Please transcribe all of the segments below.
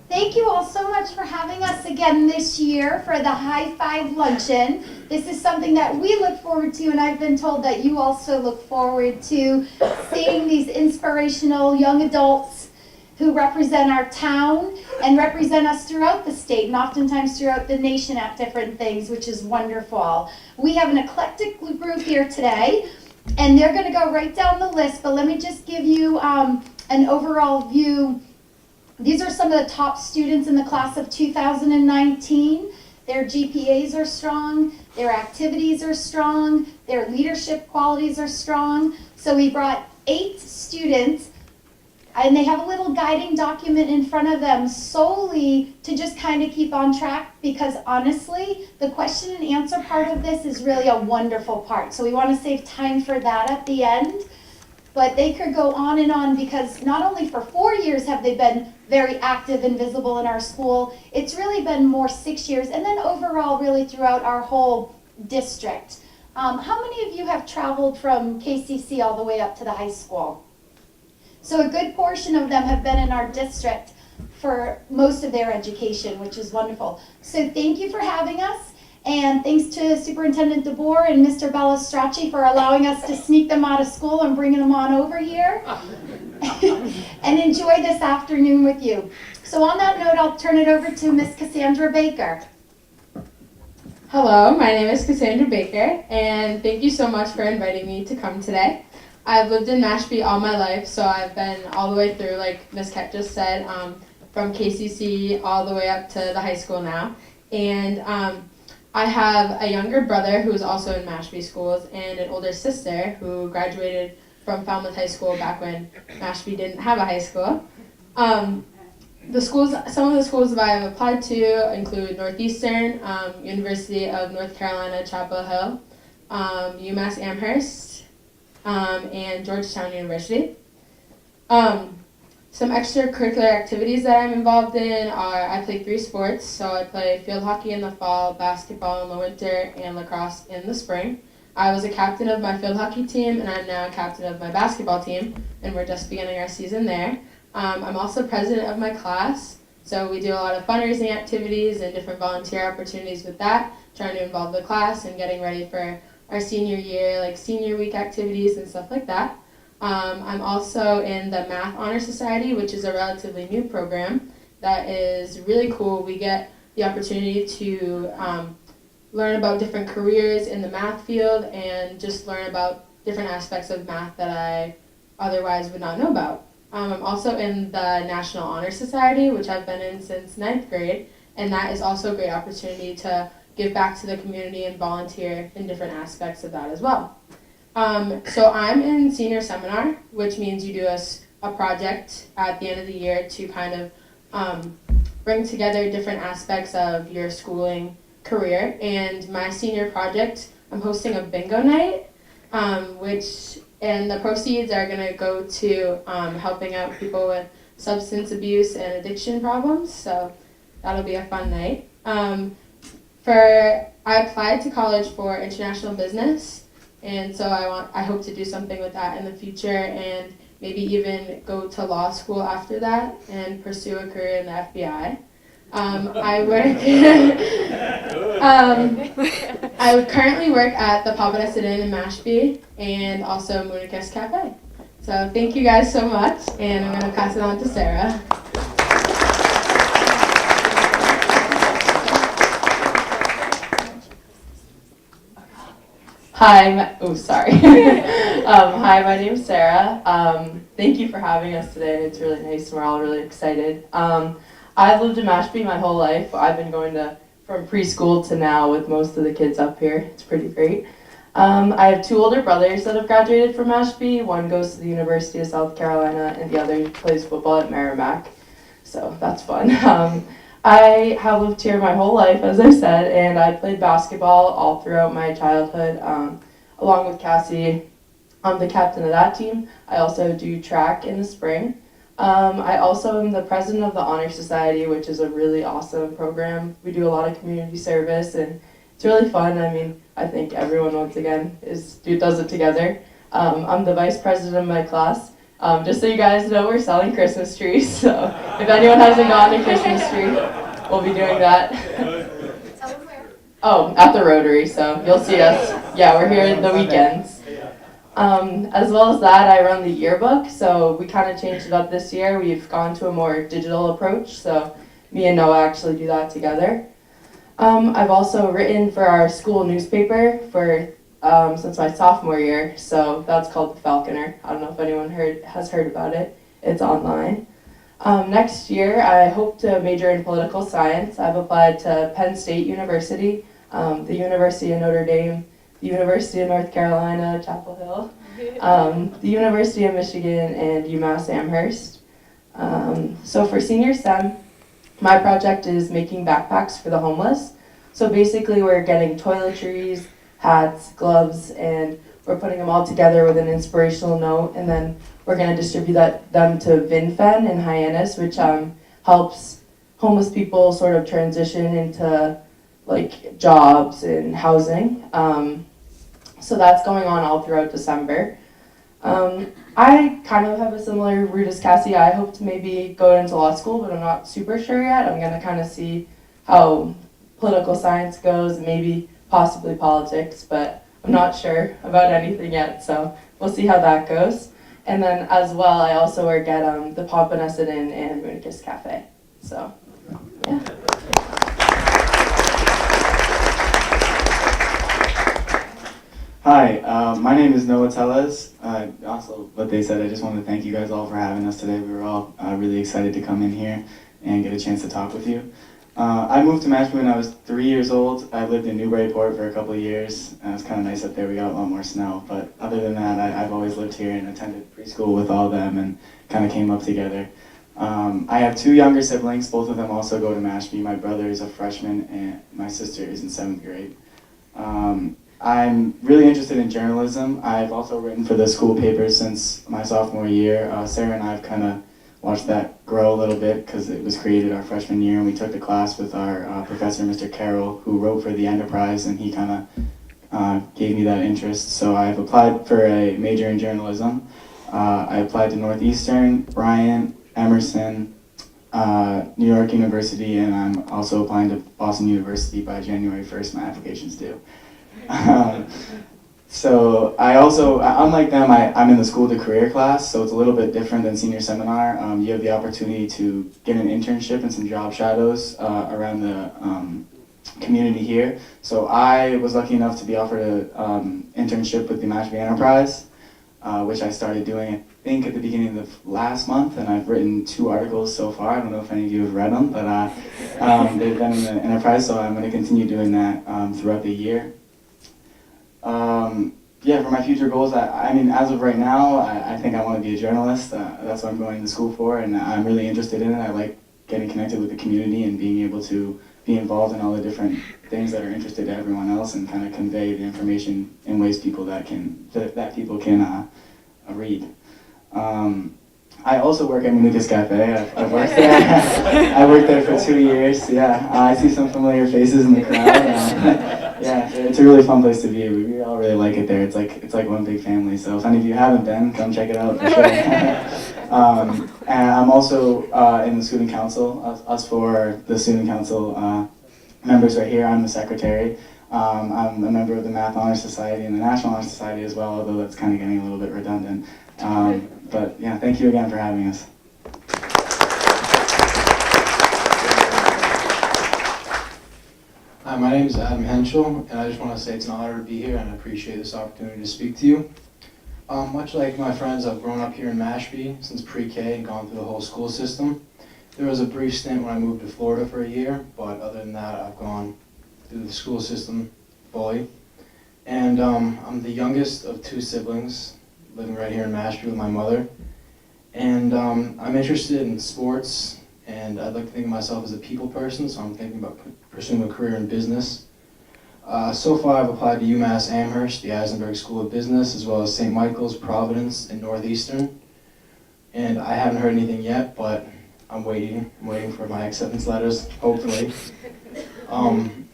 Thank you all so much for having us again this year for the High Five Luncheon. This is something that we look forward to, and I've been told that you also look forward to seeing these inspirational young adults who represent our town and represent us throughout the state and oftentimes throughout the nation at different things, which is wonderful. We have an eclectic group here today, and they're going to go right down the list, but let me just give you an overall view. These are some of the top students in the class of 2019. Their GPAs are strong, their activities are strong, their leadership qualities are strong. So we brought 8 students, and they have a little guiding document in front of them solely to just kind of keep on track, because honestly, the question and answer part of this is really a wonderful part. So we want to save time for that at the end. But they could go on and on, because not only for 4 years have they been very active and visible in our school, it's really been more 6 years, and then overall really throughout our whole district. How many of you have traveled from KCC all the way up to the high school? So a good portion of them have been in our district for most of their education, which is wonderful. So thank you for having us. And thanks to Superintendent DeBoer and Mr. Bellistracci for allowing us to sneak them out of school and bringing them on over here. And enjoy this afternoon with you. So on that note, I'll turn it over to Miss Cassandra Baker. Hello, my name is Cassandra Baker, and thank you so much for inviting me to come today. I've lived in Mashpee all my life, so I've been all the way through, like Ms. Kett just said, from KCC all the way up to the high school now. And I have a younger brother who is also in Mashpee schools, and an older sister who graduated from Falmouth High School back when Mashpee didn't have a high school. Some of the schools that I have applied to include Northeastern, University of North Carolina, Chapel Hill, UMass Amherst, and Georgetown University. Some extracurricular activities that I'm involved in are I play 3 sports. So I play field hockey in the fall, basketball in the winter, and lacrosse in the spring. I was a captain of my field hockey team, and I'm now a captain of my basketball team, and we're just beginning our season there. I'm also president of my class, so we do a lot of fundraising activities and different volunteer opportunities with that, trying to involve the class and getting ready for our senior year, like senior week activities and stuff like that. I'm also in the Math Honor Society, which is a relatively new program that is really cool. We get the opportunity to learn about different careers in the math field and just learn about different aspects of math that I otherwise would not know about. I'm also in the National Honor Society, which I've been in since 9th grade, and that is also a great opportunity to give back to the community and volunteer in different aspects of that as well. So I'm in senior seminar, which means you do a project at the end of the year to kind of bring together different aspects of your schooling career. And my senior project, I'm hosting a bingo night, and the proceeds are going to go to helping out people with substance abuse and addiction problems. So that'll be a fun night. I applied to college for international business. And so I hope to do something with that in the future, and maybe even go to law school after that and pursue a career in the FBI. I currently work at the Papaneset Inn in Mashpee and also Moonica's Cafe. So thank you guys so much, and I'm going to pass it on to Sarah. Hi, Hi, my name's Sarah. Thank you for having us today. It's really nice. We're all really excited. I've lived in Mashpee my whole life. I've been going from preschool to now with most of the kids up here. It's pretty great. I have 2 older brothers that have graduated from Mashpee. One goes to the University of South Carolina, and the other plays football at Merrimack. So that's fun. I have lived here my whole life, as I said, and I played basketball all throughout my childhood, along with Cassie. I'm the captain of that team. I also do track in the spring. I also am the president of the Honor Society, which is a really awesome program. We do a lot of community service, and it's really fun. I mean, I think everyone, once again, does it together. I'm the vice president of my class. Just so you guys know, we're selling Christmas trees, so if anyone hasn't gotten a Christmas tree, we'll be doing that. Tell them where. Oh, at the Rotary, so you'll see us. Yeah, we're here the weekends. As well as that, I run the yearbook, so we kind of changed it up this year. We've gone to a more digital approach, so me and Noah actually do that together. I've also written for our school newspaper for since my sophomore year, so that's called The Falconer. I don't know if anyone has heard about it. It's online. Next year, I hope to major in political science. I've applied to Penn State University, the University of Notre Dame, the University of North Carolina, Chapel Hill, the University of Michigan, and UMass Amherst. So for senior STEM, my project is making backpacks for the homeless. So basically we're getting toiletries, hats, gloves, and we're putting them all together with an inspirational note, and then we're going to distribute them to VinFen in Hyannis, which helps homeless people sort of transition into like jobs and housing. So that's going on all throughout December. I kind of have a similar route as Cassie. I hope to maybe go into law school, but I'm not super sure yet. I'm going to kind of see how political science goes, and maybe possibly politics, but I'm not sure about anything yet, so we'll see how that goes. And then as well, I also work at the Pompanessa Inn and Moonicus Cafe. So, yeah. Hi, my name is Noah Tellez. Also, what they said, I just wanted to thank you guys all for having us today. We were all really excited to come in here and get a chance to talk with you. I moved to Mashpee when I was 3 years old. I lived in Newburyport for a couple of years. It was kind of nice up there. We got a lot more snow. But other than that, I've always lived here and attended preschool with all of them and kind of came up together. I have two younger siblings. Both of them also go to Mashpee. My brother is a freshman and my sister is in 7th grade. I'm really interested in journalism. I've also written for the school papers since my sophomore year. Sarah and I have kind of watched that grow a little bit because it was created our freshman year, and we took the class with our professor, Mr. Carroll, who wrote for the Enterprise, and he kind of gave me that interest. So I've applied for a major in journalism. I applied to Northeastern, Bryant, Emerson, New York University, and I'm also applying to Boston University by January 1st. My application's due. So I also, unlike them, I'm in the school to career class, so it's a little bit different than senior seminar. You have the opportunity to get an internship and some job shadows around the community here. So I was lucky enough to be offered an internship with the Mashpee Enterprise, which I started doing, I think, at the beginning of last month, and I've written 2 articles so far. I don't know if any of you have read them, but they've been in the Enterprise, so I'm going to continue doing that throughout the year. Yeah, for my future goals, I mean, as of right now, I think I want to be a journalist. That's what I'm going to school for, and I'm really interested in it. I like getting connected with the community and being able to be involved in all the different things that are interested to everyone else and kind of convey the information in ways people that people can read. I also work at Moonicus Cafe. I've worked there. I worked there for 2 years. Yeah, I see some familiar faces in the crowd. Yeah, it's a really fun place to be. We all really like it there. It's like one big family. So if any of you haven't been, come check it out for sure. And I'm also in the student council. Us for the student council members right here. I'm the secretary. I'm a member of the Math Honor Society and the National Honor Society as well, although that's kind of getting a little bit redundant. But yeah, thank you again for having us. Hi, my name is Adam Henschel, and I just want to say it's an honor to be here, and I appreciate this opportunity to speak to you. Much like my friends, I've grown up here in Mashpee since pre-K and gone through the whole school system. There was a brief stint when I moved to Florida for a year, but other than that, I've gone through the school system fully. And I'm the youngest of 2 siblings, living right here in Mashpee with my mother. And I'm interested in sports, and I'd like to think of myself as a people person, so I'm thinking about pursuing a career in business. So far I've applied to UMass Amherst, the Eisenberg School of Business, as well as St. Michael's, Providence, and Northeastern. And I haven't heard anything yet, but I'm waiting for my acceptance letters, hopefully.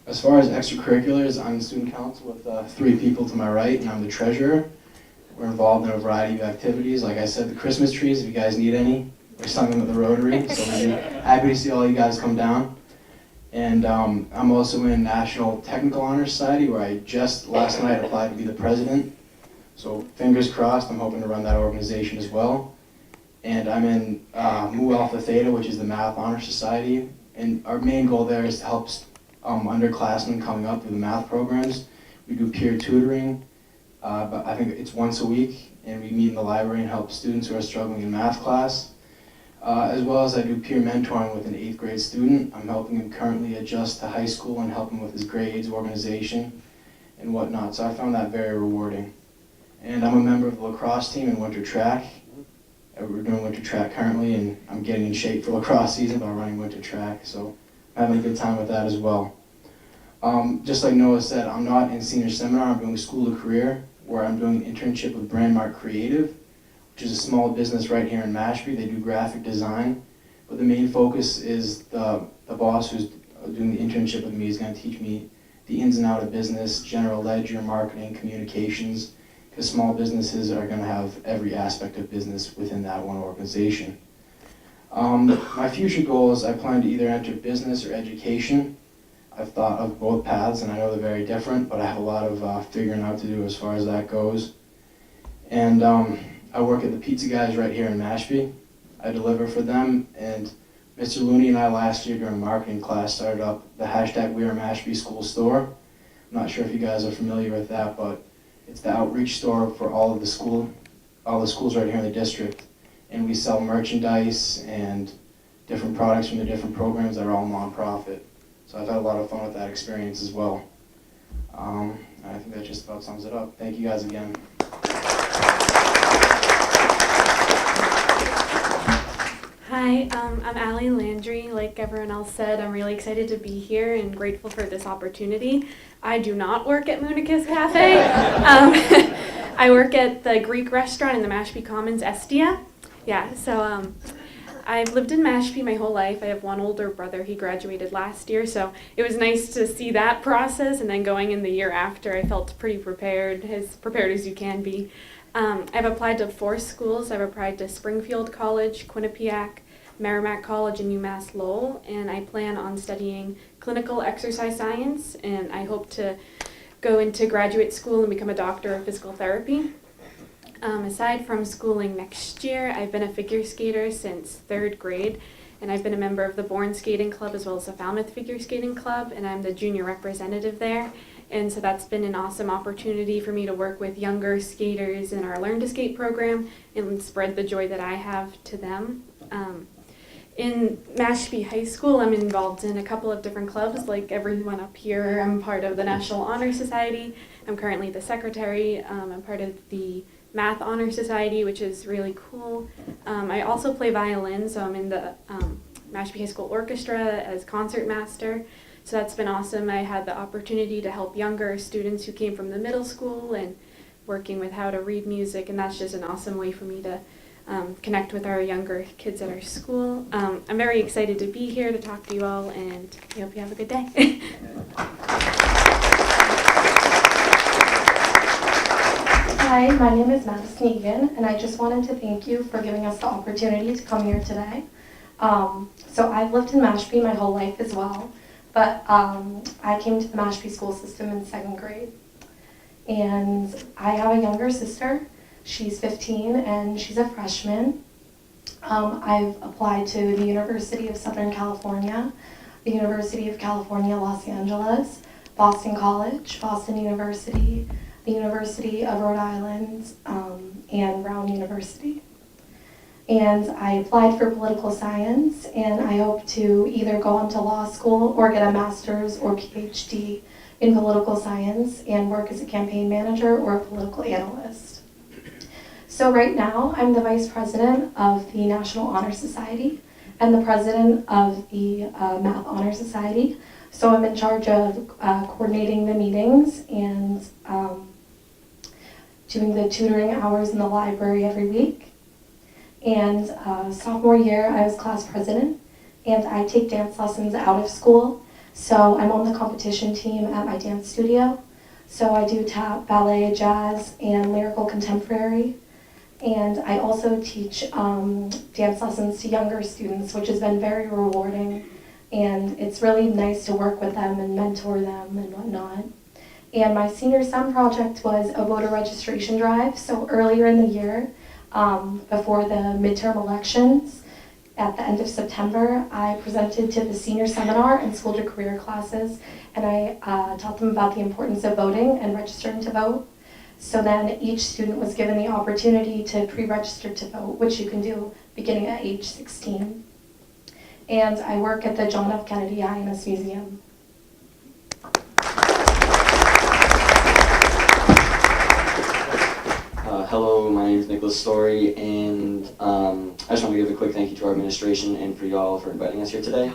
As far as extracurriculars, I'm in student council with 3 people to my right, and I'm the treasurer. We're involved in a variety of activities. Like I said, the Christmas trees, if you guys need any, we're selling them at the Rotary, so we'd be happy to see all you guys come down. And I'm also in National Technical Honor Society, where I just last night applied to be the president. So fingers crossed, I'm hoping to run that organization as well. And I'm in Mu Alpha Theta, which is the Math Honor Society. And our main goal there is to help underclassmen coming up through the math programs. We do peer tutoring, but I think it's once a week, and we meet in the library and help students who are struggling in math class. As well as I do peer mentoring with an 8th grade student. I'm helping him currently adjust to high school and help him with his grades, organization, and whatnot. So I found that very rewarding. And I'm a member of the lacrosse team in winter track. We're doing winter track currently, and I'm getting in shape for lacrosse season by running winter track. So I'm having a good time with that as well. Just like Noah said, I'm not in senior seminar. I'm doing School of Career, where I'm doing an internship with Brandmark Creative, which is a small business right here in Mashpee. They do graphic design, but the main focus is the boss who's doing the internship with me is going to teach me the ins and outs of business, general ledger, marketing, communications, because small businesses are going to have every aspect of business within that one organization. My future goals, I plan to either enter business or education. I've thought of both paths, and I know they're very different, but I have a lot of figuring out to do as far as that goes. And I work at the Pizza Guys right here in Mashpee. I deliver for them, and Mr. Looney and I last year during marketing class started up the hashtag We Are Mashpee School Store. I'm not sure if you guys are familiar with that, but it's the outreach store for all the schools right here in the district. And we sell merchandise and different products from the different programs that are all nonprofit. So I've had a lot of fun with that experience as well. I think that just about sums it up. Thank you guys again. Hi, I'm Alison Landry. Like everyone else said, I'm really excited to be here and grateful for this opportunity. I do not work at Munica's Cafe. I work at the Greek restaurant in the Mashpee Commons, Estia. Yeah, so I've lived in Mashpee my whole life. I have one older brother. He graduated last year, so it was nice to see that process, and then going in the year after, I felt pretty prepared as you can be. I've applied to 4 schools. I've applied to Springfield College, Quinnipiac, Merrimack College, and UMass Lowell, and I plan on studying clinical exercise science, and I hope to go into graduate school and become a doctor of physical therapy. Aside from schooling next year, I've been a figure skater since 3rd grade, and I've been a member of the Bourne Skating Club as well as the Falmouth Figure Skating Club, and I'm the junior representative there. And so that's been an awesome opportunity for me to work with younger skaters in our Learn to Skate program and spread the joy that I have to them. In Mashpee High School, I'm involved in a couple of different clubs. Like everyone up here, I'm part of the National Honor Society. I'm currently the secretary. I'm part of the Math Honor Society, which is really cool. I also play violin, so I'm in the Mashpee High School Orchestra as concert master. So that's been awesome. I had the opportunity to help younger students who came from the middle school and working with how to read music, and that's just an awesome way for me to connect with our younger kids at our school. I'm very excited to be here to talk to you all, and I hope you have a good day. Hi, my name is Madison Eagan, and I just wanted to thank you for giving us the opportunity to come here today. So I've lived in Mashpee my whole life as well, but I came to the Mashpee school system in 2nd grade. And I have a younger sister. She's 15 and she's a freshman. I've applied to the University of Southern California, the University of California, Los Angeles, Boston College, Boston University, the University of Rhode Island, and Brown University. And I applied for political science, and I hope to either go on to law school or get a master's or PhD in political science and work as a campaign manager or a political analyst. So right now, I'm the vice president of the National Honor Society and the president of the Math Honor Society. So I'm in charge of coordinating the meetings and doing the tutoring hours in the library every week. And sophomore year, I was class president, and I take dance lessons out of school. So I'm on the competition team at my dance studio. So I do tap, ballet, jazz, and lyrical contemporary. And I also teach dance lessons to younger students, which has been very rewarding. And it's really nice to work with them and mentor them and whatnot. And my senior STEM project was a voter registration drive. So earlier in the year, before the midterm elections, at the end of September, I presented to the senior seminar and school to career classes, and I taught them about the importance of voting and registering to vote. So then each student was given the opportunity to pre-register to vote, which you can do beginning at age 16. And I work at the John F. Kennedy IMS Museum. Hello, my name is Nicholas Storey, and I just want to give a quick thank you to our administration and for y'all for inviting us here today.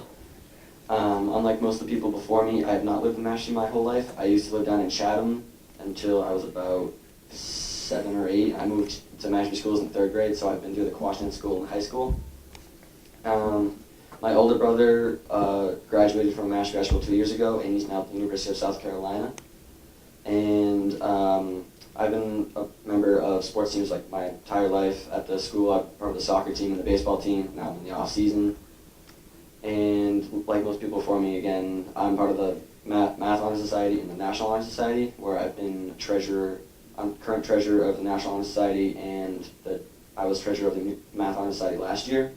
Unlike most of the people before me, I have not lived in Mashpee my whole life. I used to live down in Chatham until I was about 7 or 8. I moved to Mashpee schools in 3rd grade, so I've been through the Quashnet School in high school. My older brother graduated from Mashpee High School 2 years ago, and he's now at the University of South Carolina. And I've been a member of sports teams like my entire life. At the school, I'm part of the soccer team and the baseball team. Now I'm in the off season. And like most people before me, again, I'm part of the Math Honor Society and the National Honor Society, where I've been treasurer. I'm current treasurer of the National Honor Society, and I was treasurer of the Math Honor Society last year.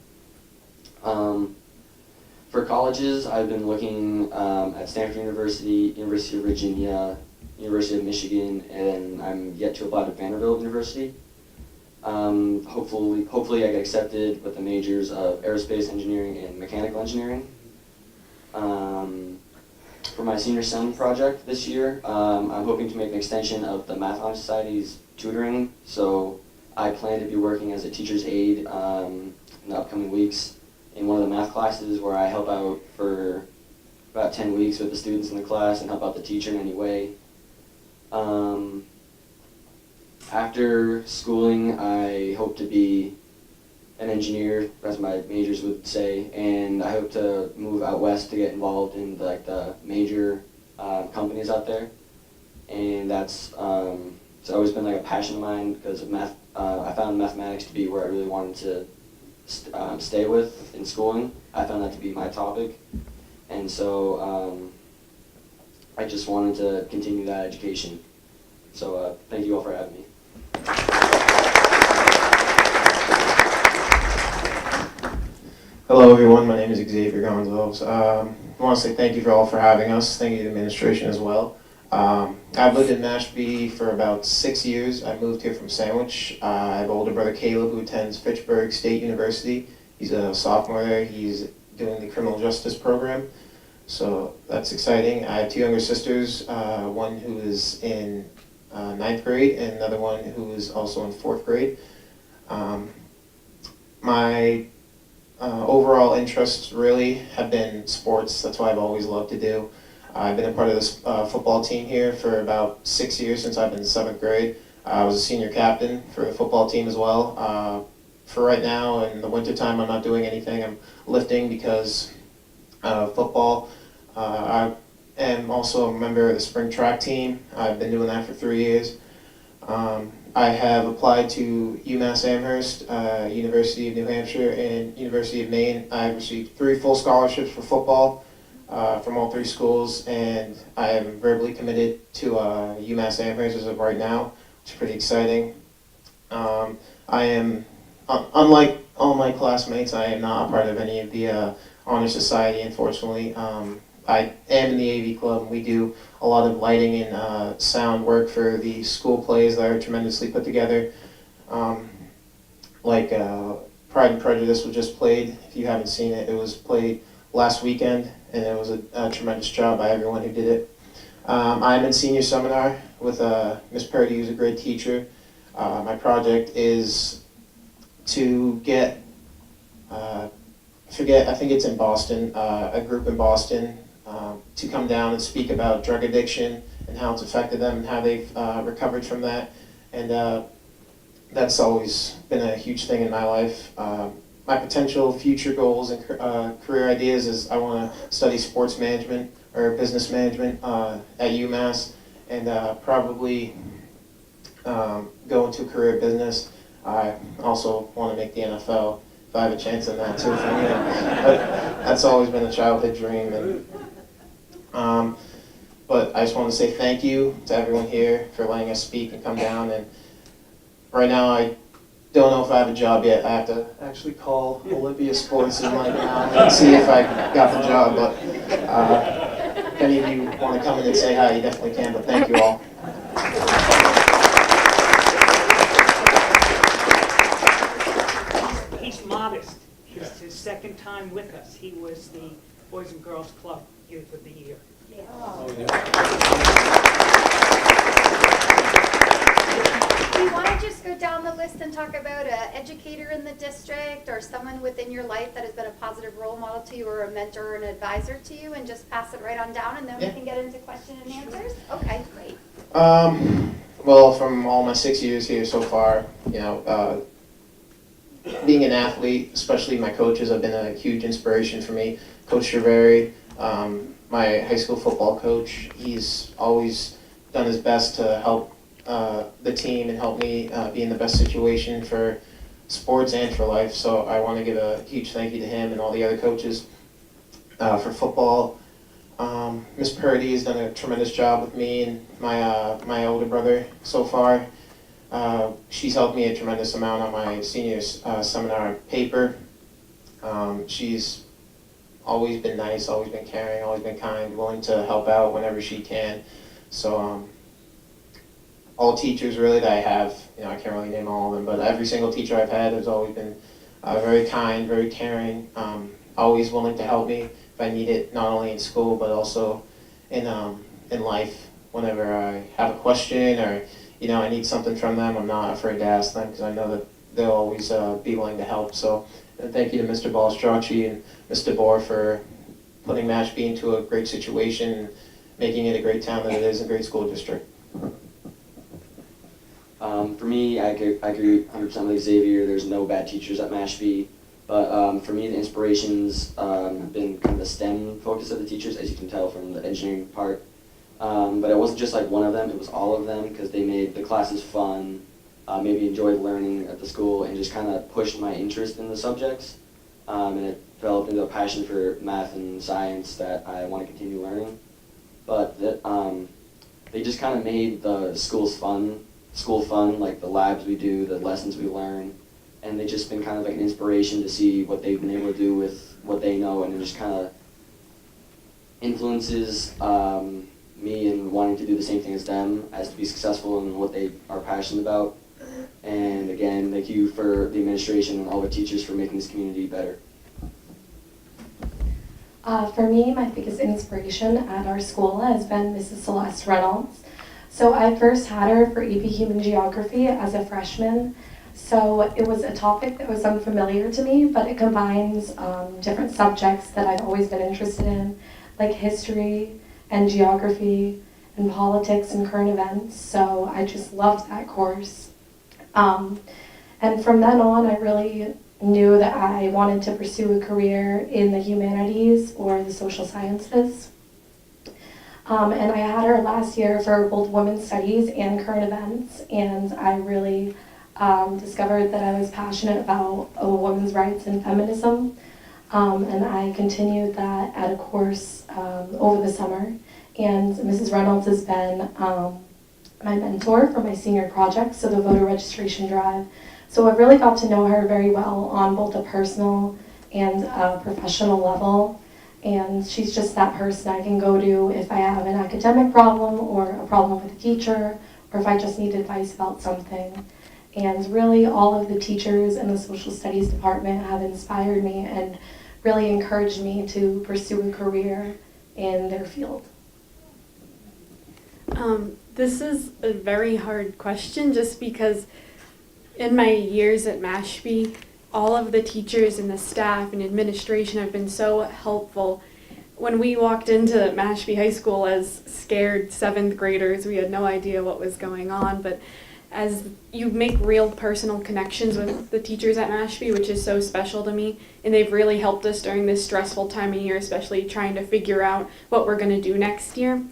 For colleges, I've been looking at Stanford University, University of Virginia, University of Michigan, and I'm yet to apply to Vanderbilt University. Hopefully I get accepted with the majors of aerospace engineering and mechanical engineering. For my senior STEM project this year, I'm hoping to make an extension of the Math Honor Society's tutoring. So I plan to be working as a teacher's aide in the upcoming weeks in one of the math classes, where I help out for about 10 weeks with the students in the class and help out the teacher in any way. After schooling, I hope to be an engineer, as my majors would say, and I hope to move out west to get involved in the major companies out there. And that's it's always been like a passion of mine because of math. I found mathematics to be where I really wanted to stay with in schooling. I found that to be my topic, and so I just wanted to continue that education. So thank you all for having me. Hello everyone, my name is Xavier Gonslaves. I want to say thank you all for having us. Thank you to the administration as well. I've lived in Mashpee for about 6 years. I moved here from Sandwich. I have an older brother, Caleb, who attends Fitchburg State University. He's a sophomore there. He's doing the criminal justice program. So that's exciting. I have 2 younger sisters, one who is in 9th grade and another one who is also in 4th grade. My overall interests really have been sports. That's what I've always loved to do. I've been a part of this football team here for about 6 years since I've been in 7th grade. I was a senior captain for the football team as well. For right now, in the wintertime, I'm not doing anything. I'm lifting because of football. I am also a member of the spring track team. I've been doing that for 3 years. I have applied to UMass Amherst, University of New Hampshire, and University of Maine. I've received 3 full scholarships for football from all 3 schools, and I am verbally committed to UMass Amherst as of right now, which is pretty exciting. I am, unlike all my classmates, I am not a part of any of the honor society, unfortunately. I am in the AV club, and we do a lot of lighting and sound work for the school plays that are tremendously put together. Like Pride and Prejudice was just played. If you haven't seen it, it was played last weekend, and it was a tremendous job by everyone who did it. I'm in senior seminar with Miss Purdy, who's a great teacher. My project is to get, I think it's in Boston, a group in Boston, to come down and speak about drug addiction and how it's affected them and how they've recovered from that. And that's always been a huge thing in my life. My potential future goals and career ideas is I want to study sports management or business management at UMass, and probably go into career business. I also want to make the NFL if I have a chance in that too. For me, that's always been a childhood dream. And but I just want to say thank you to everyone here for letting us speak and come down. And right now, I don't know if I have a job yet. I have to actually call Olympia Sports and see if I got the job. But if any of you want to come in and say hi, you definitely can. But thank you all. He's modest. It's his second time with us. He was the Boys and Girls Club Youth of the Year. Do you want to just go down the list and talk about an educator in the district or someone within your life that has been a positive role model to you or a mentor or an advisor to you, and just pass it right on down, and then we can get into question and answers? Okay, great. Well, from all my 6 years here so far, being an athlete, especially my coaches, have been a huge inspiration for me. Coach Xavier, my high school football coach, he's always done his best to help the team and help me be in the best situation for sports and for life. So I want to give a huge thank you to him and all the other coaches. For football, Miss Purdy has done a tremendous job with me and my older brother so far. She's helped me a tremendous amount on my seniors seminar paper. She's always been nice, always been caring, always been kind, willing to help out whenever she can. So all teachers really that I have, I can't really name all of them, but every single teacher I've had has always been very kind, very caring, always willing to help me if I need it, not only in school but also in life. Whenever I have a question or I need something from them, I'm not afraid to ask them because I know that they'll always be willing to help. So thank you to Mr. Balstracci and Mr. Bohr for putting Mashpee into a great situation and making it a great town that it is, a great school district. For me, I agree 100% with Xavier. There's no bad teachers at Mashpee. But for me, the inspirations have been kind of the STEM focus of the teachers, as you can tell from the engineering part. But it wasn't just like one of them, it was all of them, because they made the classes fun, made me enjoy learning at the school, and just kind of pushed my interest in the subjects. And it developed into a passion for math and science that I want to continue learning. But they just kind of made the school fun, like the labs we do, the lessons we learn, and they've just been kind of like an inspiration to see what they've been able to do with what they know, and it just kind of influences me in wanting to do the same thing as them, as to be successful in what they are passionate about. And again, thank you for the administration and all the teachers for making this community better. For me, my biggest inspiration at our school has been Mrs. Celeste Reynolds. So I first had her for AP Human Geography as a freshman. So it was a topic that was unfamiliar to me, but it combines different subjects that I've always been interested in, like history and geography and politics and current events. So I just loved that course. And from then on, I really knew that I wanted to pursue a career in the humanities or the social sciences. And I had her last year for both women's studies and current events, and I really discovered that I was passionate about women's rights and feminism, and I continued that at a course over the summer. And Mrs. Reynolds has been my mentor for my senior project, so the voter registration drive. So I really got to know her very well on both a personal and professional level. And she's just that person I can go to if I have an academic problem or a problem with a teacher, or if I just need advice about something. And really all of the teachers in the social studies department have inspired me and really encouraged me to pursue a career in their field. This is a very hard question just because in my years at Mashpee, all of the teachers and the staff and administration have been so helpful. When we walked into Mashpee High School as scared 7th graders, we had no idea what was going on, but as you make real personal connections with the teachers at Mashpee, which is so special to me, and they've really helped us during this stressful time of year, especially trying to figure out what we're going to do next year.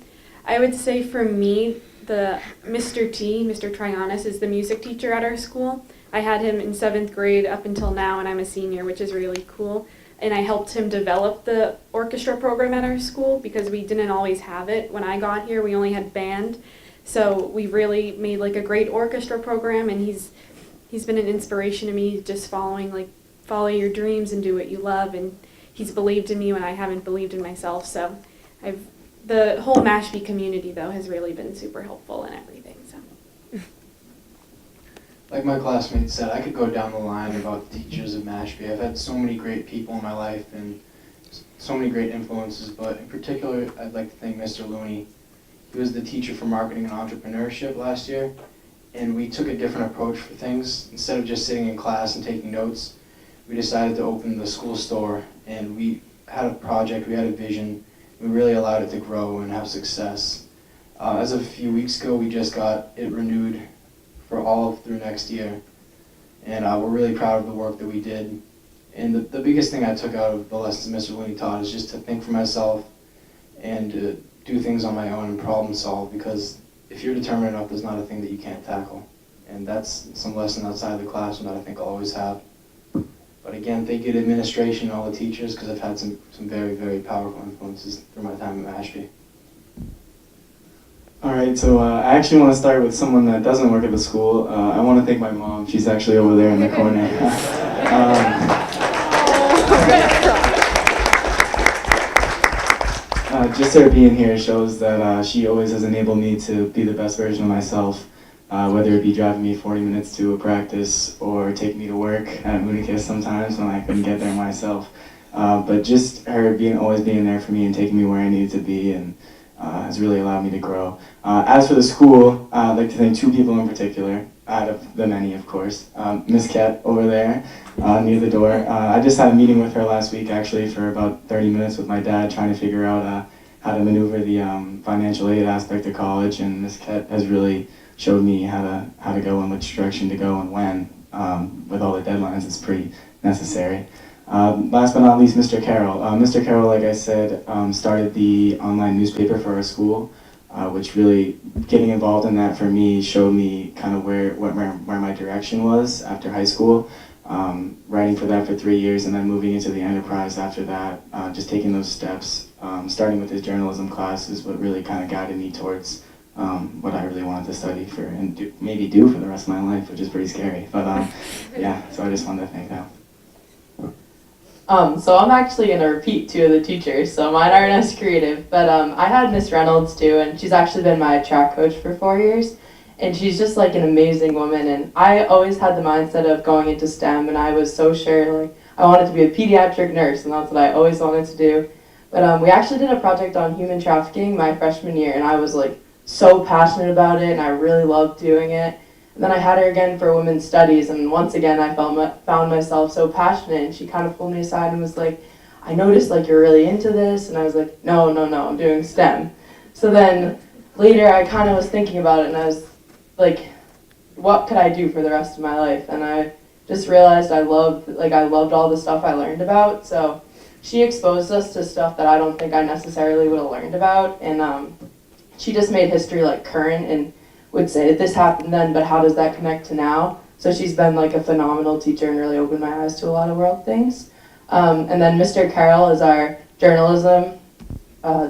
I would say for me, Mr. T, Mr. Trionis, is the music teacher at our school. I had him in 7th grade up until now, and I'm a senior, which is really cool. And I helped him develop the orchestra program at our school because we didn't always have it. When I got here, we only had band. So we really made like a great orchestra program, and he's been an inspiration to me, just follow your dreams and do what you love. And he's believed in me when I haven't believed in myself. So the whole Mashpee community, though, has really been super helpful in everything. So. Like my classmates said, I could go down the line about the teachers of Mashpee. I've had so many great people in my life and so many great influences, but in particular, I'd like to thank Mr. Looney. He was the teacher for marketing and entrepreneurship last year, and we took a different approach for things. Instead of just sitting in class and taking notes, we decided to open the school store, and we had a project, we had a vision. We really allowed it to grow and have success. As of a few weeks ago, we just got it renewed for all through next year. And we're really proud of the work that we did. And the biggest thing I took out of the lessons Mr. Looney taught is just to think for myself and to do things on my own and problem solve, because if you're determined enough, there's not a thing that you can't tackle. And that's some lesson outside of the classroom that I think I'll always have. But again, thank you to administration and all the teachers, because I've had some very, very powerful influences through my time at Mashpee. All right, so I actually want to start with someone that doesn't work at the school. I want to thank my mom. She's actually over there in the corner. Just her being here shows that she always has enabled me to be the best version of myself, whether it be driving me 40 minutes to a practice or take me to work at Municus sometimes when I couldn't get there myself. But just her always being there for me and taking me where I needed to be, and has really allowed me to grow. As for the school, I'd like to thank two people in particular, out of the many, of course. Miss Kat over there near the door. I just had a meeting with her last week, actually, for about 30 minutes with my dad, trying to figure out how to maneuver the financial aid aspect of college, and Miss Kat has really showed me how to go and which direction to go and when. With all the deadlines, it's pretty necessary. Last but not least, Mr. Carroll. Mr. Carroll, like I said, started the online newspaper for our school, which really, getting involved in that for me showed me kind of where my direction was after high school. Writing for that for 3 years and then moving into the enterprise after that, just taking those steps, starting with his journalism class is what really kind of guided me towards what I really wanted to study for and maybe do for the rest of my life, which is pretty scary. But yeah, so I just wanted to thank them. So I'm actually going to repeat two of the teachers, so mine aren't as creative, but I had Miss Reynolds too, and she's actually been my track coach for 4 years, and she's just like an amazing woman, and I always had the mindset of going into STEM, and I was so sure like I wanted to be a pediatric nurse, and that's what I always wanted to do. But we actually did a project on human trafficking my freshman year, and I was like so passionate about it, and I really loved doing it. And then I had her again for women's studies, and once again I found myself so passionate, and she kind of pulled me aside and was like, I noticed like you're really into this, and I was like, no, I'm doing STEM. So then later I kind of was thinking about it, and I was like, what could I do for the rest of my life? And I just realized I loved all the stuff I learned about, so she exposed us to stuff that I don't think I necessarily would have learned about, and she just made history like current and would say this happened then, but how does that connect to now? So she's been like a phenomenal teacher and really opened my eyes to a lot of world things. And then Mr. Carroll is our journalism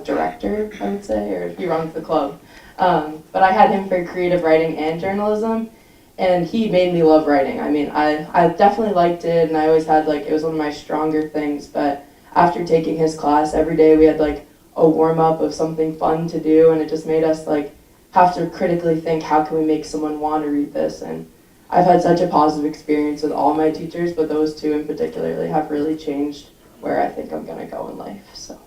director, I would say, or he runs the club. But I had him for creative writing and journalism, and he made me love writing. I mean, I definitely liked it, and I always had like, it was one of my stronger things, but after taking his class, every day we had like a warm-up of something fun to do, and it just made us like have to critically think, how can we make someone want to read this? And I've had such a positive experience with all my teachers, but those two in particular have really changed where I think I'm going to go in life. So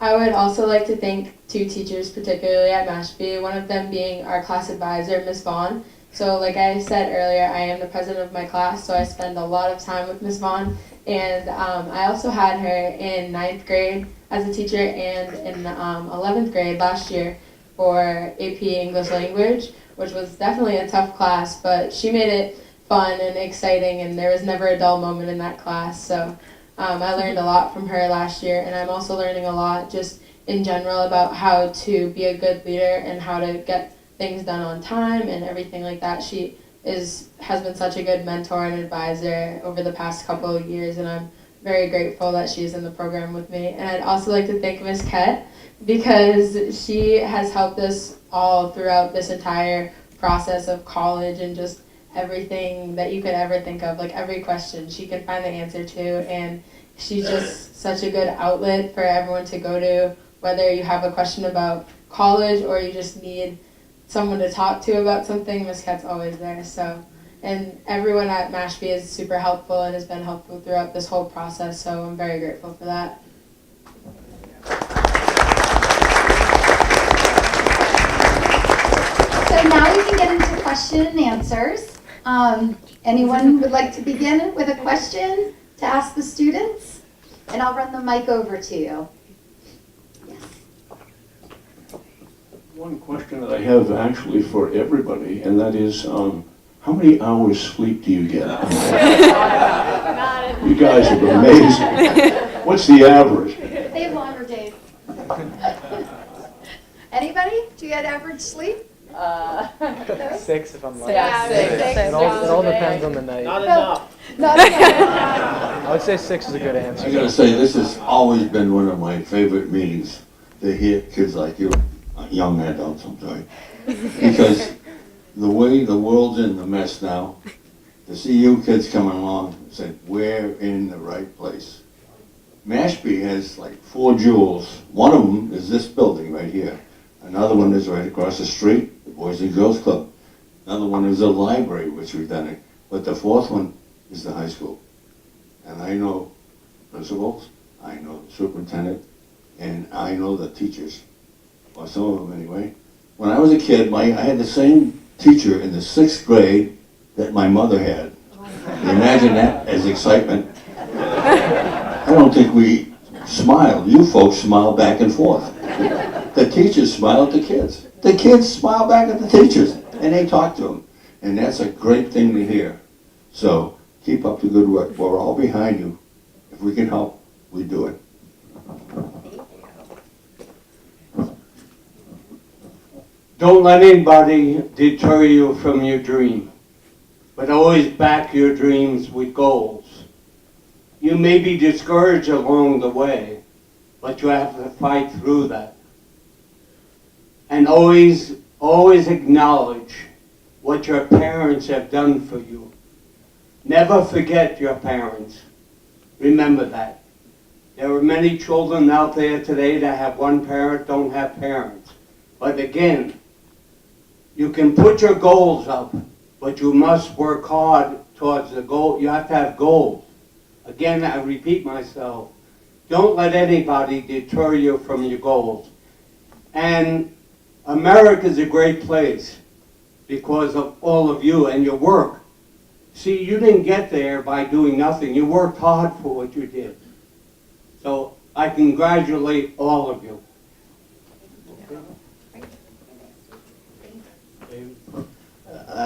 I would also like to thank two teachers, particularly at Mashpee, one of them being our class advisor, Ms. Vaughn. So like I said earlier, I am the president of my class, so I spend a lot of time with Ms. Vaughn. And I also had her in 9th grade as a teacher and in 11th grade last year for AP English Language, which was definitely a tough class, but she made it fun and exciting, and there was never a dull moment in that class. So I learned a lot from her last year, and I'm also learning a lot just in general about how to be a good leader and how to get things done on time and everything like that. She has been such a good mentor and advisor over the past couple of years, and I'm very grateful that she's in the program with me. And I'd also like to thank Miss Kett because she has helped us all throughout this entire process of college and just everything that you could ever think of, like every question she can find the answer to, and she's just such a good outlet for everyone to go to, whether you have a question about college or you just need someone to talk to about something. Miss Kett's always there. So, and everyone at Mashpee is super helpful and has been helpful throughout this whole process, so I'm very grateful for that. So now we can get into question and answers. Anyone would like to begin with a question to ask the students? And I'll run the mic over to you. Yes. One question that I have actually for everybody, and that is, how many hours sleep do you get? You guys are amazing. What's the average? They have longer days. Anybody? Do you get average sleep? 6 if I'm lucky. Yeah, six. It all depends on the night. Not enough. Not enough. I would say 6 is a good answer. I gotta say, this has always been one of my favorite meetings, to hear kids like you, young adults, I'm sorry, because the way the world's in the mess now, to see you kids coming along and say, we're in the right place. Mashpee has like 4 jewels. One of them is this building right here. Another one is right across the street, the Boys and Girls Club. Another one is a library, which we've done it. But the 4th one is the high school. And I know principals, I know the superintendent, and I know the teachers, or some of them anyway. When I was a kid, I had the same teacher in the 6th grade that my mother had. Imagine that as excitement. I don't think we smiled. You folks smile back and forth. The teachers smile at the kids. The kids smile back at the teachers, and they talk to them. And that's a great thing to hear. So keep up the good work. We're all behind you. If we can help, we do it. Don't let anybody deter you from your dream, but always back your dreams with goals. You may be discouraged along the way, but you have to fight through that. And always acknowledge what your parents have done for you. Never forget your parents. Remember that. There are many children out there today that have one parent, don't have parents. But again, you can put your goals up, but you must work hard towards the goal. You have to have goals. Again, I repeat myself. Don't let anybody deter you from your goals. And America is a great place because of all of you and your work. See, you didn't get there by doing nothing. You worked hard for what you did. So I congratulate all of you.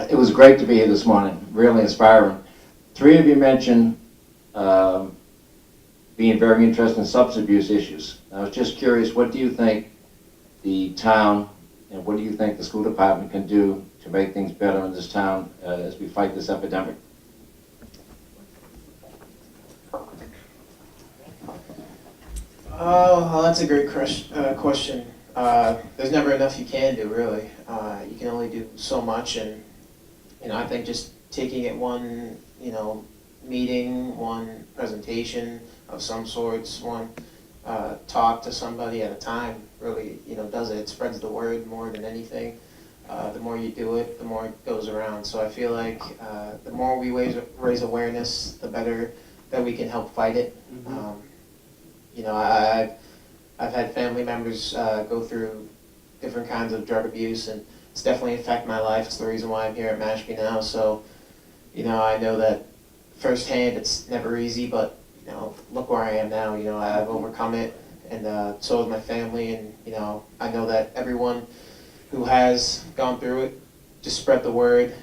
It was great to be here this morning, really inspiring. 3 of you mentioned being very interested in substance abuse issues. I was just curious, what do you think the town and what do you think the school department can do to make things better in this town as we fight this epidemic? Oh, well, that's a great question. There's never enough you can do, really. You can only do so much, and I think just taking it one, meeting, one presentation of some sorts, one talk to somebody at a time really, does it. It spreads the word more than anything. The more you do it, the more it goes around. So I feel like the more we raise awareness, the better that we can help fight it. I've had family members go through different kinds of drug abuse, and it's definitely affected my life. It's the reason why I'm here at Mashpee now. So, I know that firsthand it's never easy, but, look where I am now. I've overcome it, and so has my family, and, I know that everyone who has gone through it, just spread the word,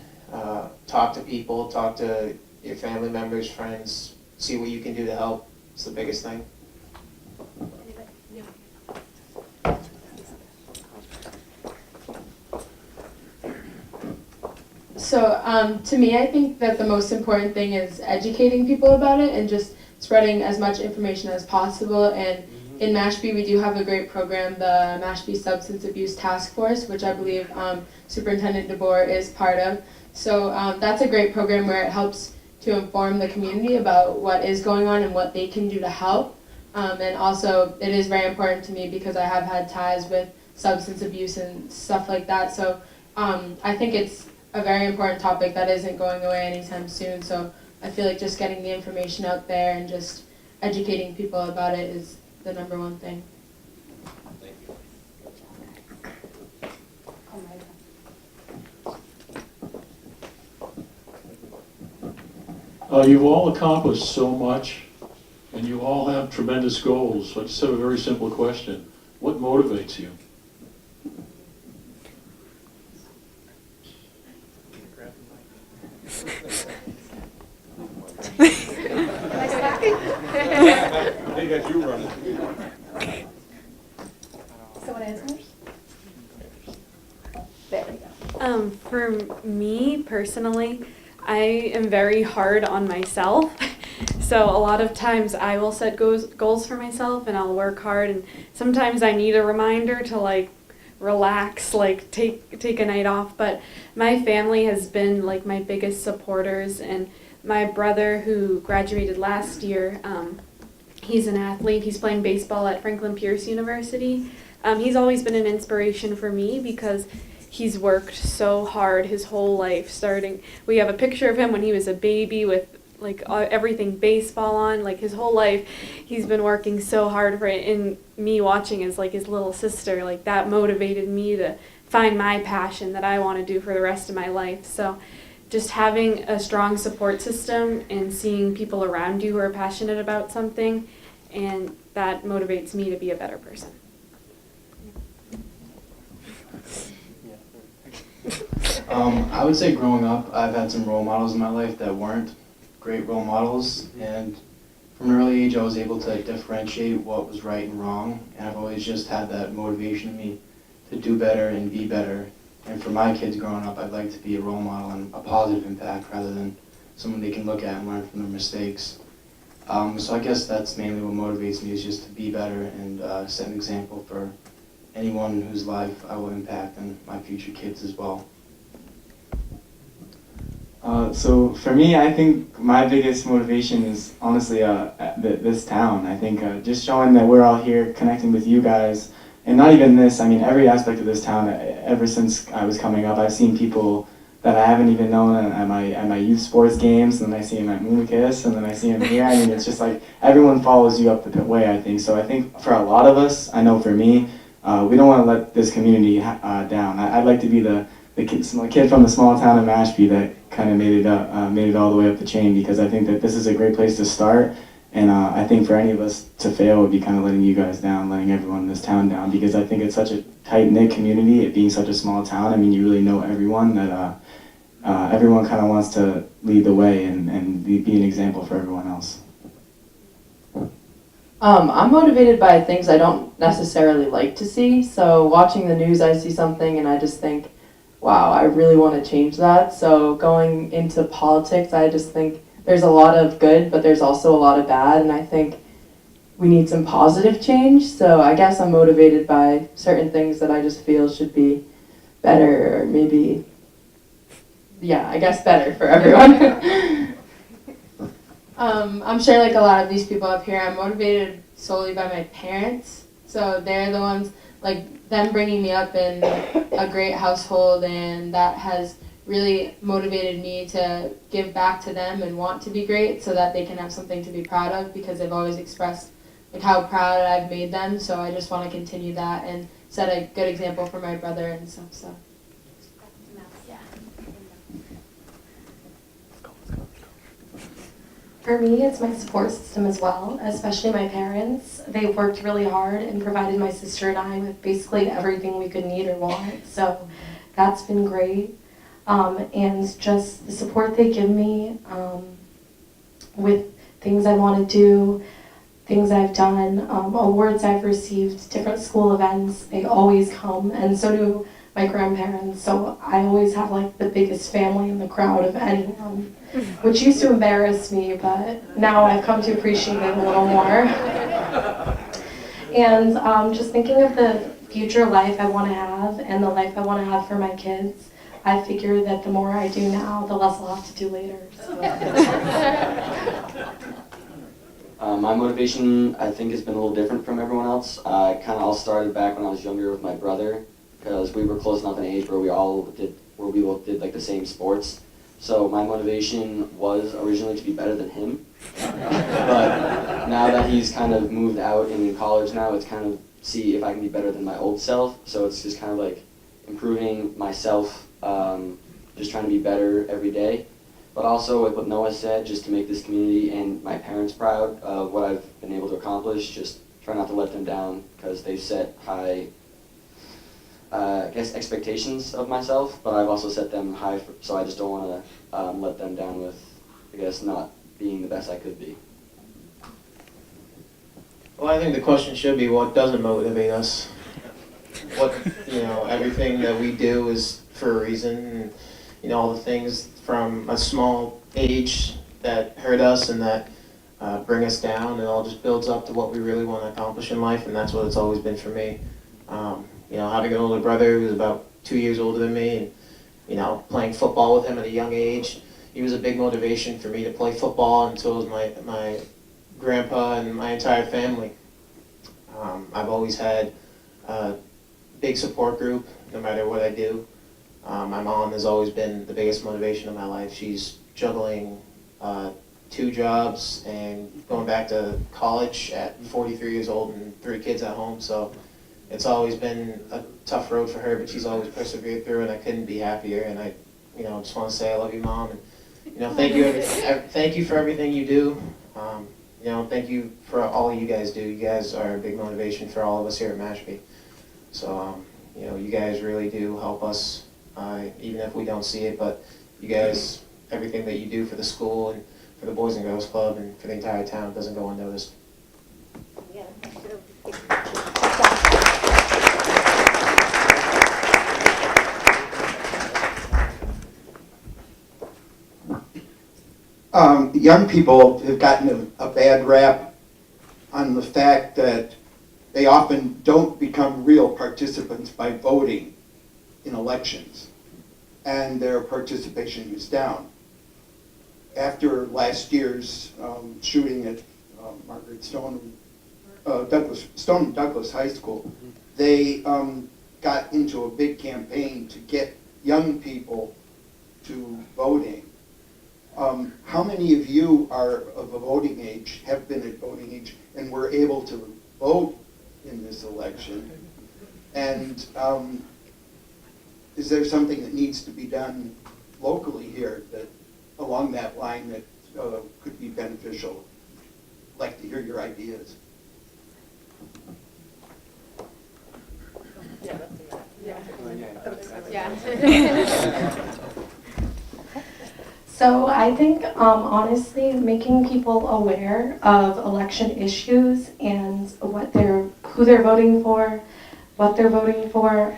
talk to people, talk to your family members, friends, see what you can do to help. It's the biggest thing. So to me, I think that the most important thing is educating people about it and just spreading as much information as possible. And in Mashpee, we do have a great program, the Mashpee Substance Abuse Task Force, which I believe Superintendent DeBoer is part of. So that's a great program where it helps to inform the community about what is going on and what they can do to help. And also, it is very important to me because I have had ties with substance abuse and stuff like that. So I think it's a very important topic that isn't going away anytime soon. So I feel like just getting the information out there and just educating people about it is the number one thing. You've all accomplished so much, and you all have tremendous goals. So I just have a very simple question. What motivates you? I think that's you running. Someone answers? There we go. For me personally, I am very hard on myself. So a lot of times I will set goals for myself and I'll work hard, and sometimes I need a reminder to like relax, like take a night off. But my family has been like my biggest supporters, and my brother who graduated last year, he's an athlete. He's playing baseball at Franklin Pierce University. He's always been an inspiration for me because he's worked so hard his whole life. We have a picture of him when he was a baby with like everything baseball on, like his whole life he's been working so hard for it. And me watching as like his little sister, like that motivated me to find my passion that I want to do for the rest of my life. So just having a strong support system and seeing people around you who are passionate about something, and that motivates me to be a better person. I would say growing up, I've had some role models in my life that weren't great role models, and from an early age I was able to differentiate what was right and wrong, and I've always just had that motivation in me to do better and be better. And for my kids growing up, I'd like to be a role model and a positive impact rather than someone they can look at and learn from their mistakes. So I guess that's mainly what motivates me, is just to be better and set an example for anyone whose life I will impact and my future kids as well. So for me, I think my biggest motivation is honestly this town. I think just showing that we're all here connecting with you guys, and not even this, I mean every aspect of this town. Ever since I was coming up, I've seen people that I haven't even known at my youth sports games, and then I see them at Moonkiss, and then I see them here. I mean, it's just like everyone follows you up the way, I think. So I think for a lot of us, I know for me, we don't want to let this community down. I'd like to be the kid from the small town of Mashpee that kind of made it all the way up the chain, because I think that this is a great place to start, and I think for any of us to fail would be kind of letting you guys down, letting everyone in this town down, because I think it's such a tight-knit community, it being such a small town. I mean, you really know everyone, that everyone kind of wants to lead the way and be an example for everyone else. I'm motivated by things I don't necessarily like to see. So watching the news, I see something and I just think, wow, I really want to change that. So going into politics, I just think there's a lot of good, but there's also a lot of bad, and I think we need some positive change. So I guess I'm motivated by certain things that I just feel should be better, or maybe, yeah, I guess better for everyone. I'm sure like a lot of these people up here, I'm motivated solely by my parents. So they're the ones, like them bringing me up in a great household, and that has really motivated me to give back to them and want to be great so that they can have something to be proud of, because they've always expressed like how proud I've made them. So I just want to continue that and set a good example for my brother and stuff. So. For me, it's my support system as well, especially my parents. They've worked really hard and provided my sister and I with basically everything we could need or want. So that's been great. And just the support they give me with things I want to do, things I've done, awards I've received, different school events, they always come. And so do my grandparents, so I always have like the biggest family in the crowd of anyone, which used to embarrass me, but now I've come to appreciate it a little more. And just thinking of the future life I want to have and the life I want to have for my kids, I figure that the more I do now, the less I'll have to do later. So. My motivation, I think, has been a little different from everyone else. I kind of all started back when I was younger with my brother, because we were close enough in age where we both did like the same sports. So my motivation was originally to be better than him. But now that he's kind of moved out and in college now, it's kind of see if I can be better than my old self. So it's just kind of like improving myself, just trying to be better every day. But also like what Noah said, just to make this community and my parents proud of what I've been able to accomplish, just try not to let them down because they've set high, I guess, expectations of myself, but I've also set them high, so I just don't want to let them down with, I guess, not being the best I could be. Well, I think the question should be, what doesn't motivate us? What, everything that we do is for a reason, and, all the things from a small age that hurt us and that bring us down, it all just builds up to what we really want to accomplish in life, and that's what it's always been for me. Having an older brother who was about 2 years older than me, and, playing football with him at a young age, he was a big motivation for me to play football, and so was my grandpa and my entire family. I've always had a big support group, no matter what I do. My mom has always been the biggest motivation of my life. She's juggling 2 jobs and going back to college at 43 years old and 3 kids at home, so it's always been a tough road for her, but she's always persevered through, and I couldn't be happier. And I, just want to say I love you, Mom, and thank you for everything you do. Thank you for all you guys do. You guys are a big motivation for all of us here at Mashpee. So, you guys really do help us, even if we don't see it. But you guys, everything that you do for the school and for the Boys and Girls Club and for the entire town doesn't go unnoticed. Yeah. Young people have gotten a bad rap on the fact that they often don't become real participants by voting in elections, and their participation is down. After last year's shooting at Stone and Douglas High School, they got into a big campaign to get young people to voting. How many of you are of a voting age, have been at voting age, and were able to vote in this election? And is there something that needs to be done locally here that, along that line, that could be beneficial? I'd like to hear your ideas. So I think, honestly, making people aware of election issues and who they're voting for, what they're voting for,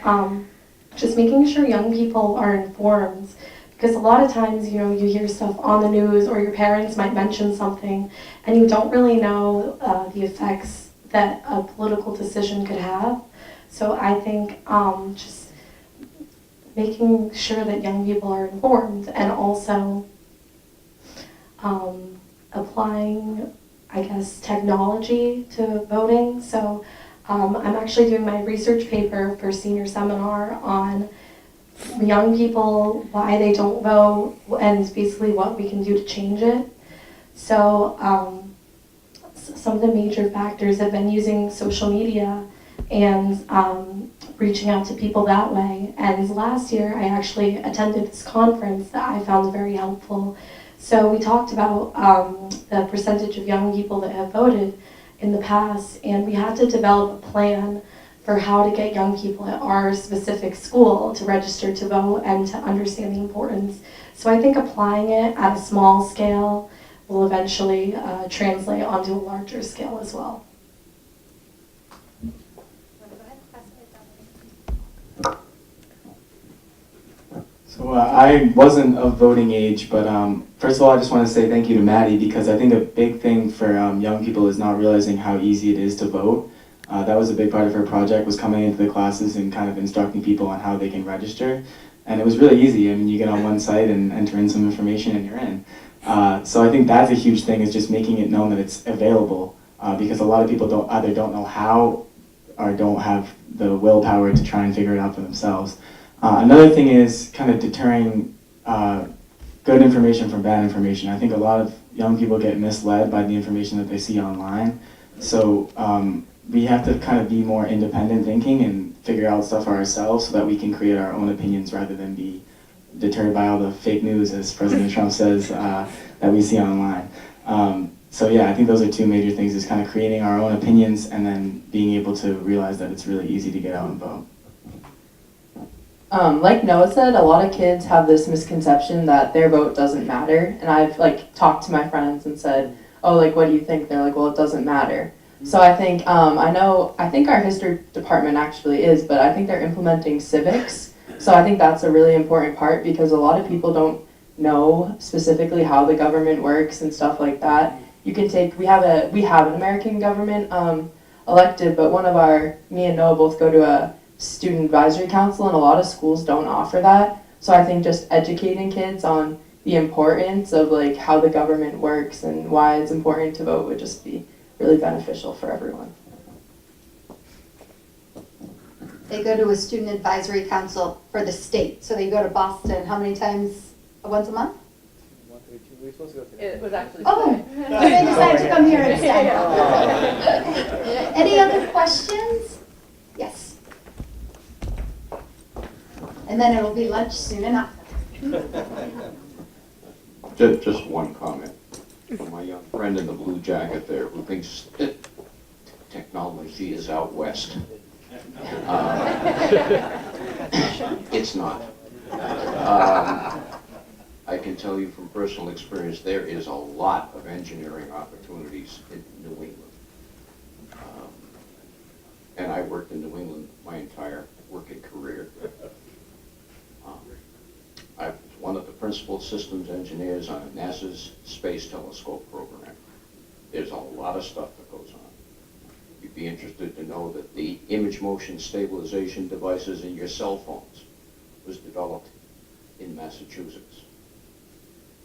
just making sure young people are informed. Because a lot of times, you hear stuff on the news or your parents might mention something and you don't really know the effects that a political decision could have. So I think just making sure that young people are informed and also applying, I guess, technology to voting. So I'm actually doing my research paper for senior seminar on young people, why they don't vote, and basically what we can do to change it. So some of the major factors have been using social media and reaching out to people that way. And last year I actually attended this conference that I found very helpful. So we talked about the percentage of young people that have voted in the past, and we had to develop a plan for how to get young people at our specific school to register to vote and to understand the importance. So I think applying it at a small scale will eventually translate onto a larger scale as well. Well, I wasn't of voting age, but first of all, I just want to say thank you to Maddie, because I think a big thing for young people is not realizing how easy it is to vote. That was a big part of her project, was coming into the classes and kind of instructing people on how they can register. And it was really easy. I mean, you get on one site and enter in some information and you're in. So I think that's a huge thing, is just making it known that it's available, because a lot of people either don't know how or don't have the willpower to try and figure it out for themselves. Another thing is kind of deterring good information from bad information. I think a lot of young people get misled by the information that they see online. So we have to kind of be more independent thinking and figure out stuff for ourselves so that we can create our own opinions rather than be deterred by all the fake news, as President Trump says, that we see online. So yeah, I think those are two major things, is kind of creating our own opinions and then being able to realize that it's really easy to get out and vote. Like Noah said, a lot of kids have this misconception that their vote doesn't matter. And I've talked to my friends and said, oh, what do you think? They're like, well, it doesn't matter. So I think, I think our history department actually is, but I think they're implementing civics. So I think that's a really important part, because a lot of people don't know specifically how the government works and stuff like that. You can we have an American government elected, but me and Noah both go to a student advisory council, and a lot of schools don't offer that. So I think just educating kids on the importance of how the government works and why it's important to vote would just be really beneficial for everyone. They go to a student advisory council for the state, so they go to Boston how many times? Once a month? It was actually so they decided to come here instead. Any other questions? Yes. And then it'll be lunch soon enough. Just one comment from my young friend in the blue jacket there, who thinks that technology is out west. It's not. I can tell you from personal experience, there is a lot of engineering opportunities in New England. And I worked in New England my entire working career. I was one of the principal systems engineers on NASA's Space Telescope program. There's a lot of stuff that goes on. You'd be interested to know that the image motion stabilization devices in your cell phones was developed in Massachusetts.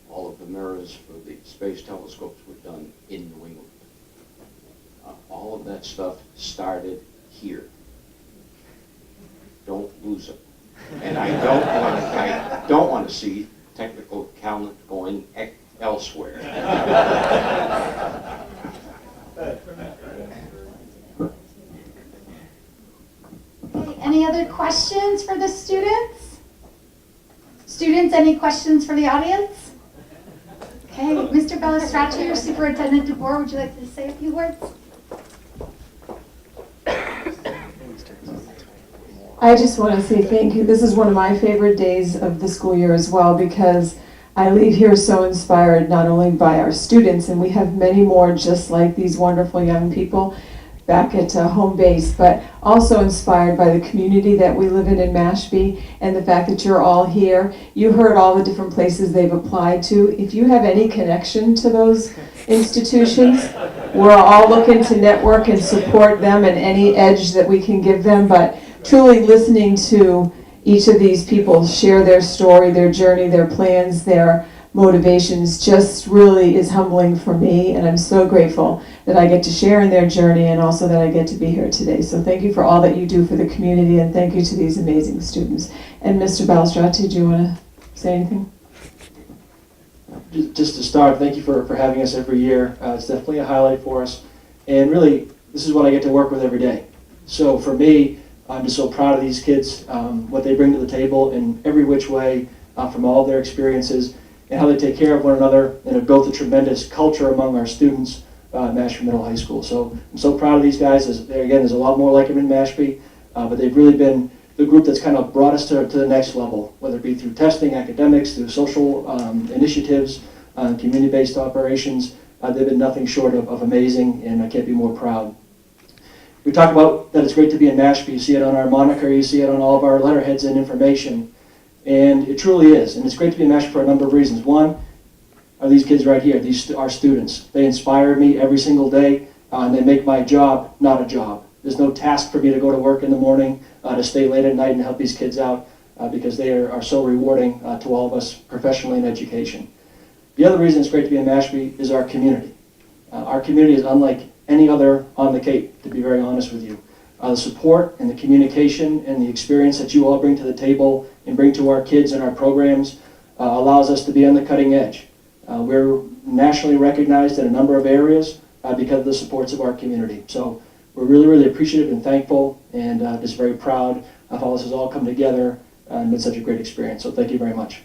All of the mirrors for the space telescopes were done in New England. All of that stuff started here. Don't lose it. And I don't want to see technical talent going elsewhere. Okay, any other questions for the students? Students, any questions for the audience? Okay, Mr. Bellistracci, your Superintendent DeBoer, would you like to say a few words? I just want to say thank you. This is one of my favorite days of the school year as well, because I leave here so inspired not only by our students, and we have many more just like these wonderful young people back at home base, but also inspired by the community that we live in Mashpee, and the fact that you're all here. You heard all the different places they've applied to. If you have any connection to those institutions, we're all looking to network and support them and any edge that we can give them, but truly listening to each of these people share their story, their journey, their plans, their motivations just really is humbling for me, and I'm so grateful that I get to share in their journey and also that I get to be here today. So thank you for all that you do for the community, and thank you to these amazing students. And Mr. Bellistracci, do you want to say anything? Just to start, thank you for having us every year. It's definitely a highlight for us, and really this is what I get to work with every day. So for me, I'm just so proud of these kids, what they bring to the table in every which way, from all of their experiences, and how they take care of one another, and have built a tremendous culture among our students at Mashpee Middle High School. So I'm so proud of these guys. There's a lot more like them in Mashpee, but they've really been the group that's kind of brought us to the next level, whether it be through testing, academics, through social initiatives, community-based operations. They've been nothing short of amazing, and I can't be more proud. We talk about that it's great to be in Mashpee. You see it on our moniker, you see it on all of our letterheads and information. And it truly is, and it's great to be in Mashpee for a number of reasons. One, are these kids right here, these are students. They inspire me every single day, and they make my job not a job. There's no task for me to go to work in the morning, to stay late at night and help these kids out, because they are so rewarding to all of us professionally in education. The other reason it's great to be in Mashpee is our community. Our community is unlike any other on the Cape, to be very honest with you. The support and the communication and the experience that you all bring to the table and bring to our kids and our programs allows us to be on the cutting edge. We're nationally recognized in a number of areas because of the supports of our community. So we're really, really appreciative and thankful, and just very proud of how this has all come together and been such a great experience. So thank you very much.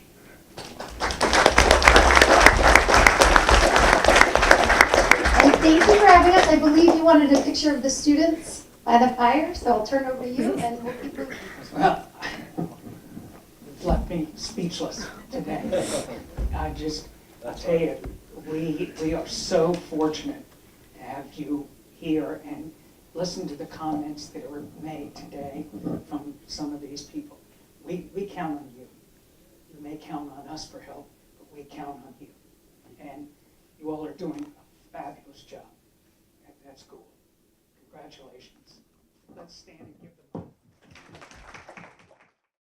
And thank you for having us. I believe you wanted a picture of the students by the fire, so I'll turn over to you and we'll keep moving. Well, it's left me speechless today. I'll tell you, we are so fortunate to have you here and listen to the comments that were made today from some of these people. We count on you. You may count on us for help, but we count on you. And you all are doing a fabulous job at that school. Congratulations. Let's stand and give them